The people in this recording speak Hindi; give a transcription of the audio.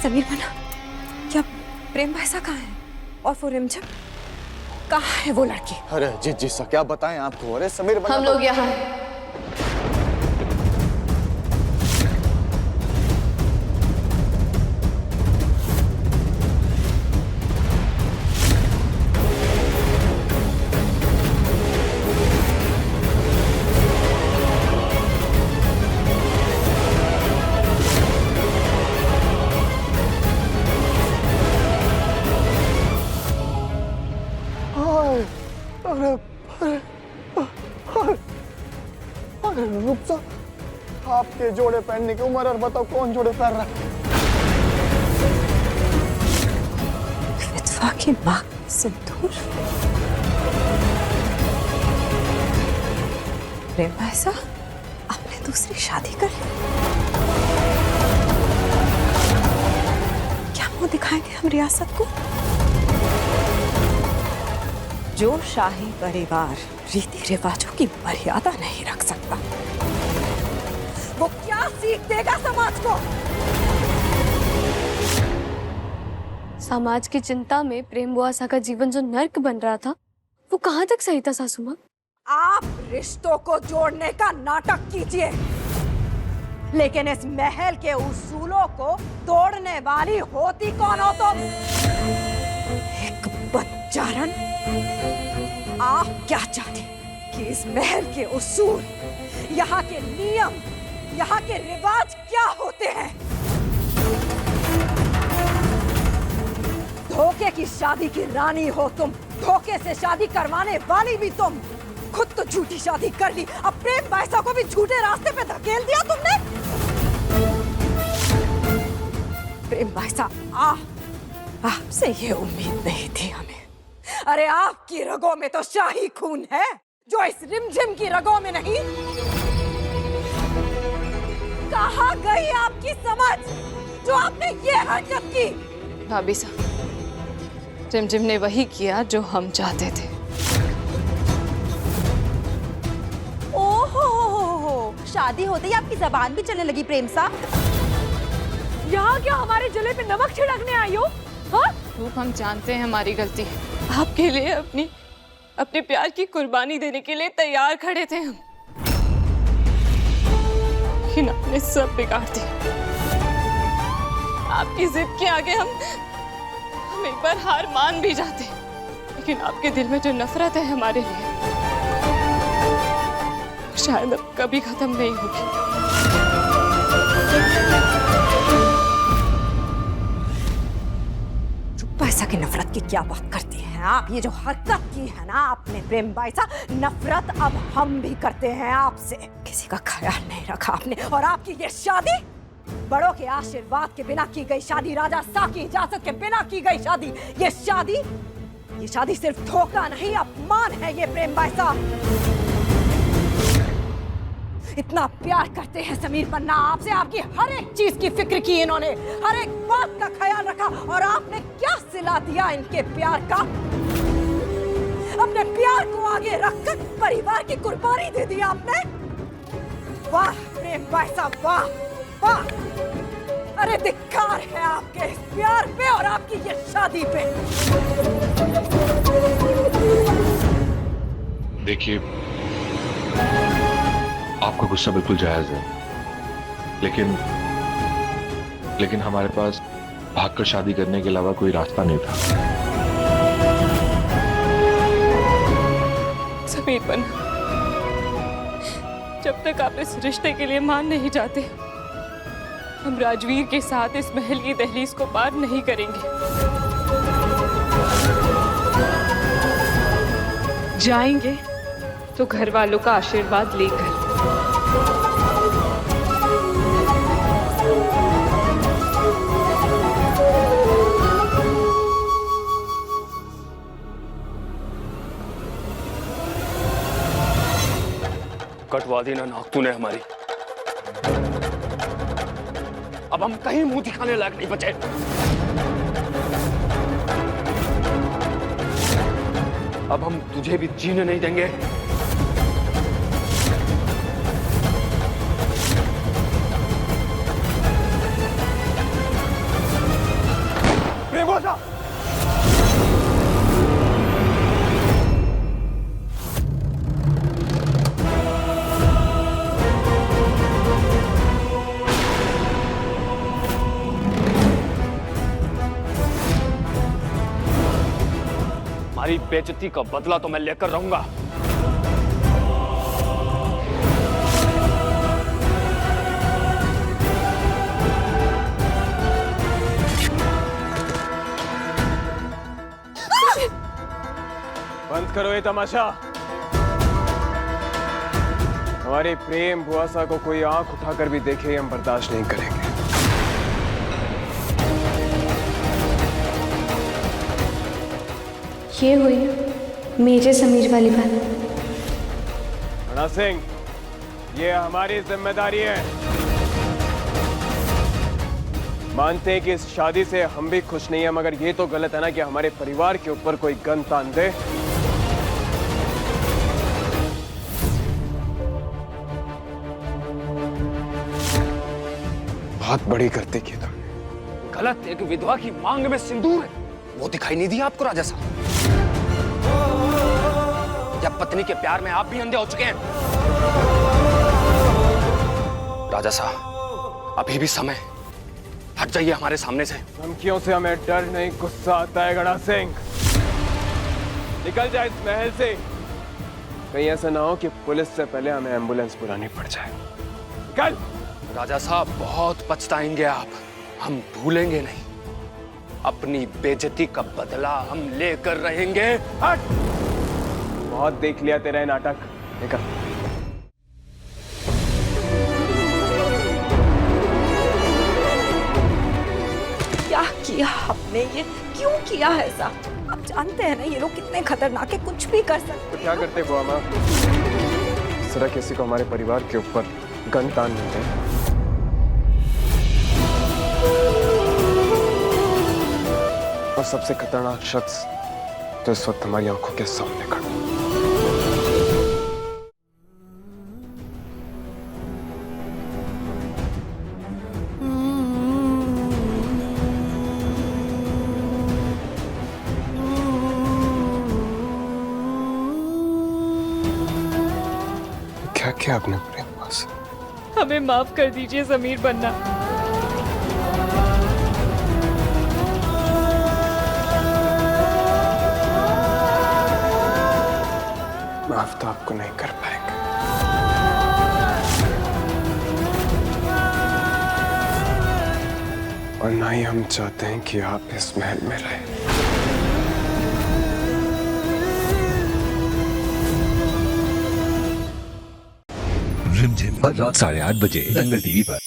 समीर बना, क्या प्रेम भाईसा कहाँ है? और वो रिमझिम कहाँ है वो लड़की? अरे जी जी सा क्या बताएं आपको। अरे समीर बना हम लोग यहाँ हैं। अरे अरे अरे रुक जा, आपके जोड़े पहनने की उम्र और बताओ कौन जोड़े पहन रहा है? विधवा की मां सिंदूर। प्रेम भाईसा, आपने दूसरी शादी कर ली? क्या मुंह दिखाएंगे हम रियासत को? जो शाही परिवार रीति रिवाजों की मर्यादा नहीं रख सकता, वो क्या सीख देगा समाज को? समाज की चिंता में प्रेम बुआसा का जीवन जो नर्क बन रहा था, वो कहाँ तक सही था सासू माँ? आप रिश्तों को जोड़ने का नाटक कीजिए, लेकिन इस महल के उसूलों को तोड़ने वाली होती कौन हो तुम? एक बच्चारन। आप क्या चाहते कि इस महल के उसूल, यहाँ के नियम, यहाँ के रिवाज क्या होते हैं? धोखे की शादी की रानी हो तुम, धोखे से शादी करवाने वाली भी तुम। खुद तो झूठी शादी कर ली, अब प्रेम भाईसा को भी झूठे रास्ते पे धकेल दिया तुमने। प्रेम भाईसा, आपसे ये उम्मीद नहीं थी हमें। अरे आपकी रगों में तो शाही खून है, जो इस रिमझिम की रगों में नहीं। कहाँ गई आपकी समझ, जो आपने ये हरकत की? भाभी साहब, रिमझिम ने वही किया जो हम चाहते थे। ओहो, शादी होते ही आपकी जबान भी चलने लगी प्रेम साहब। यहाँ क्या हमारे जले पे नमक छिड़कने आई हो? हाँ? रूप, हम जानते हैं हमारी गलती है। आपके लिए अपने प्यार की कुर्बानी देने के लिए तैयार खड़े थे हम, लेकिन आपने सब बिगाड़ दिया। आपकी जिद के आगे हम एक बार हार मान भी जाते, लेकिन आपके दिल में जो नफरत है हमारे लिए, शायद अब कभी खत्म नहीं होगी। भाईसा की नफरत की क्या बात करती हैं आप? ये जो हरकत की है ना आपने प्रेम भाईसा, नफरत अब हम भी करते हैं आपसे। किसी का ख्याल नहीं रखा आपने, और आपकी ये शादी, बड़ों के आशीर्वाद के बिना की गई शादी, राजा शाह की इजाजत के बिना की गई शादी, ये शादी सिर्फ धोखा नहीं, अपमान है ये प्रेम भाईसा। इतना प्यार करते हैं समीर पन्ना आपसे, आपकी हर एक चीज की फिक्र की इन्होंने, हर एक बात का ख्याल रखा, और आपने क्या सिला दिया इनके प्यार का? अपने प्यार को आगे रखकर परिवार की कुर्बानी दे दी आपने। वाह प्रेम भाईसा, वाह वाह। अरे धिक्कार है आपके इस प्यार पे और आपकी ये शादी पे। देखिए, आपका गुस्सा बिल्कुल जायज है, लेकिन हमारे पास भागकर शादी करने के अलावा कोई रास्ता नहीं था। समीर बना, जब तक आप इस रिश्ते के लिए मान नहीं जाते, हम राजवीर के साथ इस महल की दहलीज को पार नहीं करेंगे। जाएंगे तो घर वालों का आशीर्वाद लेकर। कटवा दी ना नाक तूने हमारी। अब हम कहीं मुंह दिखाने लायक नहीं बचे। अब हम तुझे भी जीने नहीं देंगे। तुम्हारी बेइज्जती का बदला तो मैं लेकर रहूंगा। बंद करो ये तमाशा। हमारे प्रेम बुआसा को कोई आंख उठाकर भी देखे हम बर्दाश्त नहीं करेंगे। ये हुई मेरे समीर वाली बात। मना सिंह, ये हमारी जिम्मेदारी है। मानते हैं कि इस शादी से हम भी खुश नहीं है, मगर ये तो गलत है ना कि हमारे परिवार के ऊपर कोई गन तान दे। बहुत बड़ी गलती की तुमने। गलत एक विधवा की मांग में सिंदूर है, वो दिखाई नहीं दिया आपको राजा साहब? या पत्नी के प्यार में आप भी अंधे हो चुके हैं? राजा साहब, अभी भी समय, हट जाइए हमारे सामने से। धमकियों से हमें डर नहीं, गुस्सा आता है गणा सिंह। निकल जाए इस महल से, कहीं ऐसा ना हो कि पुलिस से पहले हमें एम्बुलेंस बुलानी पड़ जाए। निकल। राजा साहब, बहुत पछताएंगे आप, हम भूलेंगे नहीं। अपनी बेइज्जती का बदला हम लेकर रहेंगे। हट। बहुत देख लिया तेरा ये नाटक। निकल। क्या किया आपने? ये क्यों किया है ऐसा? आप जानते हैं ना ये लोग कितने खतरनाक है, कुछ भी कर सकते तो क्या करते बुआ माँ? इस तरह किसी को हमारे परिवार के ऊपर गन तान देते हैं। और सबसे खतरनाक शख्स तो इस वक्त हमारी आंखों के सामने खड़ा है। क्या किया आपने प्रेम से? हमें माफ कर दीजिए समीर बन्ना। माफ तो आपको नहीं कर पाएंगे। और ना ही हम चाहते हैं कि आप इस महल में रहें। रिमझिम हर रात 8:30 बजे दंगल टीवी पर।